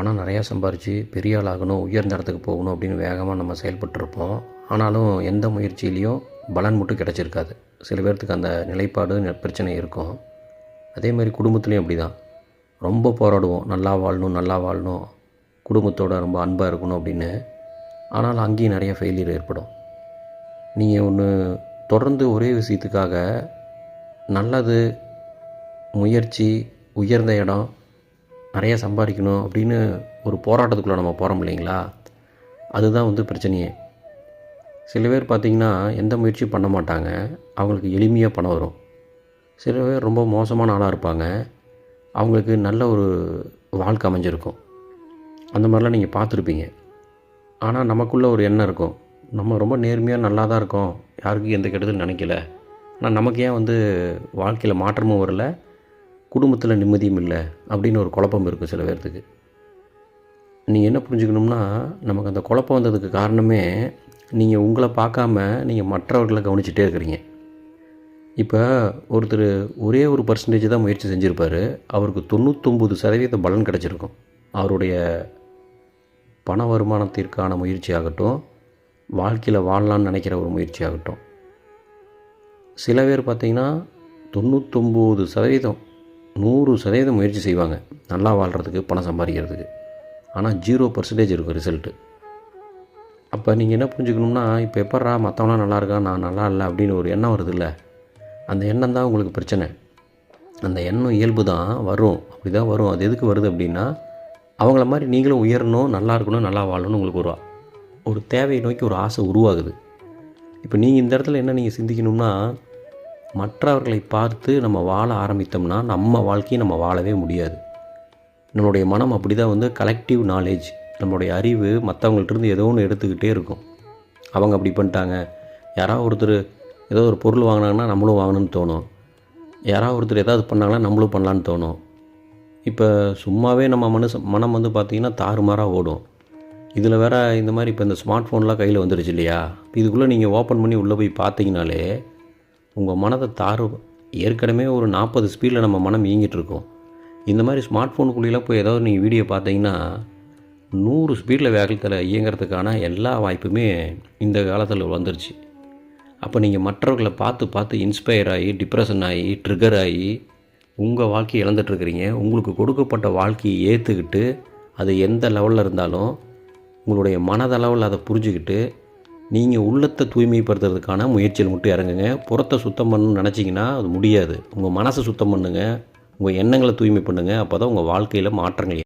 பணம் நிறையா சம்பாரித்து பெரிய ஆள் ஆகணும், உயர்ந்த இடத்துக்கு போகணும் அப்படின்னு வேகமாக நம்ம செயல்பட்டுருப்போம். ஆனாலும் எந்த முயற்சியிலையும் பலன் மட்டும் கிடச்சிருக்காது. சில பேர்த்துக்கு அந்த நிலைப்பாடு பிரச்சனை இருக்கும். அதேமாதிரி குடும்பத்துலேயும் அப்படி தான். ரொம்ப போராடுவோம், நல்லா வாழணும் நல்லா வாழணும், குடும்பத்தோடு ரொம்ப அன்பாக இருக்கணும் அப்படின்னு. ஆனாலும் அங்கேயும் நிறைய ஃபெயிலியர் ஏற்படும். நீங்கள் ஒன்று தொடர்ந்து ஒரே விஷயத்துக்காக நல்லது, முயற்சி, உயர்ந்த இடம், நிறைய சம்பாதிக்கணும் அப்படின்னு ஒரு போராட்டத்துக்குள்ளே நம்ம போகிறோம் இல்லைங்களா? அதுதான் பிரச்சனையே. சில பேர் பார்த்திங்கன்னா எந்த முயற்சியும் பண்ண மாட்டாங்க, அவங்களுக்கு எளிமையாக பணம் வரும். சில பேர் ரொம்ப மோசமான ஆளாக இருப்பாங்க, அவங்களுக்கு நல்ல ஒரு வாழ்க்கை அமைஞ்சிருக்கும். அந்த மாதிரிலாம் நீங்கள் பார்த்துருப்பீங்க. ஆனால் நமக்குள்ளே ஒரு எண்ணம் இருக்கும், நம்ம ரொம்ப நேர்மையாக நல்லா தான் இருக்கோம், யாருக்கும் எந்த கெடுதலும் நினைக்கல, ஆனால் நமக்கு ஏன் வாழ்க்கையில் மாற்றமும் வரல, குடும்பத்தில் நிம்மதியும் இல்லை அப்படின்னு ஒரு குழப்பம் இருக்கும் சில பேர்த்துக்கு. நீங்கள் என்ன புரிஞ்சுக்கணும்னா, நமக்கு அந்த குழப்பம் வந்ததுக்கு காரணமே நீங்கள் உங்களை பார்க்காம நீங்கள் மற்றவர்களை கவனிச்சிட்டே இருக்கிறீங்க. இப்போ ஒருத்தர் ஒரே ஒரு பர்சன்டேஜ் தான் முயற்சி செஞ்சுருப்பார், அவருக்கு 99% பலன் கிடச்சிருக்கும். அவருடைய பண வருமானத்திற்கான முயற்சி ஆகட்டும், வாழ்க்கையில் வாழலான்னு நினைக்கிற ஒரு முயற்சி ஆகட்டும். சில பேர் பார்த்திங்கன்னா 99%, 100% முயற்சி செய்வாங்க நல்லா வாழ்கிறதுக்கு, பணம் சம்பாதிக்கிறதுக்கு. ஆனால் 0% இருக்கும் ரிசல்ட்டு. அப்போ நீங்கள் என்ன புரிஞ்சுக்கணும்னா, இப்போ எப்பட்றா மற்றவங்களாம் நல்லா இருக்கான், நான் நல்லா இல்லை அப்படின்னு ஒரு எண்ணம் வருது இல்லை, அந்த எண்ணம் தான் உங்களுக்கு பிரச்சனை. அந்த எண்ணம் இயல்பு தான் வரும், அப்படி தான் வரும். அது எதுக்கு வருது அப்படின்னா, அவங்கள மாதிரி நீங்களும் உயரணும், நல்லா இருக்கணும், நல்லா வாழணும்னு உங்களுக்கு ஒரு தேவையை நோக்கி ஒரு ஆசை உருவாகுது. இப்போ நீங்கள் இந்த இடத்துல என்ன நீங்கள் சிந்திக்கணும்னா, மற்றவர்களை பார்த்து நம்ம வாழ ஆரம்பித்தோம்னா நம்ம வாழ்க்கையை நம்ம வாழவே முடியாது. நம்மளுடைய மனம் அப்படி தான் கலெக்டிவ் நாலேஜ், நம்மளுடைய அறிவு மற்றவங்கள்ட்டருந்து ஏதோ ஒன்று எடுத்துக்கிட்டே இருக்கும். அவங்க அப்படி பண்ணிட்டாங்க, யாராவது ஒருத்தர் ஏதோ ஒரு பொருள் வாங்கினாங்கன்னா நம்மளும் வாங்கணும்னு தோணும், யாராவது ஒருத்தர் ஏதாவது பண்ணாங்கன்னா நம்மளும் பண்ணலான்னு தோணும். இப்போ சும்மாவே நம்ம மனம் பார்த்திங்கன்னா தாறுமாறாக ஓடும். இதில் வேறு இந்த மாதிரி இப்போ இந்த ஸ்மார்ட் ஃபோன்லாம் கையில் வந்துடுச்சு இல்லையா? இதுக்குள்ளே நீங்கள் ஓப்பன் பண்ணி உள்ளே போய் பார்த்தீங்கனாலே உங்கள் மனதை ஏற்கனவே ஒரு 40 ஸ்பீடில் நம்ம மனம் இயங்கிட்டுருக்கோம். இந்த மாதிரி ஸ்மார்ட் ஃபோனுக்குள்ளேலாம் போய் ஏதாவது நீங்கள் வீடியோ பார்த்தீங்கன்னா 100 ஸ்பீடில் வேகத்தில் இயங்கிறதுக்கான எல்லா வாய்ப்புமே இந்த காலத்தில் வந்துருச்சு. அப்போ நீங்கள் மற்றவர்களை பார்த்து இன்ஸ்பயர் ஆகி, டிப்ரெஷன் ஆகி, ட்ரிகர் ஆகி உங்கள் வாழ்க்கையை இழந்துட்டுருக்கிறீங்க. உங்களுக்கு கொடுக்கப்பட்ட வாழ்க்கையை ஏற்றுக்கிட்டு, அது எந்த லெவலில் இருந்தாலும் உங்களுடைய மனதளவில் அதை புரிஞ்சுக்கிட்டு நீங்கள் உள்ளத்தை தூய்மைப்படுத்துறதுக்கான முயற்சியில் மட்டும் இறங்குங்க. புறத்தை சுத்தம் பண்ணணும்னு நினச்சிங்கன்னா அது முடியாது. உங்கள் மனசை சுத்தம் பண்ணுங்கள், உங்கள் எண்ணங்களை தூய்மை பண்ணுங்கள். அப்போ தான் உங்கள் வாழ்க்கையில் மாற்றங்கள்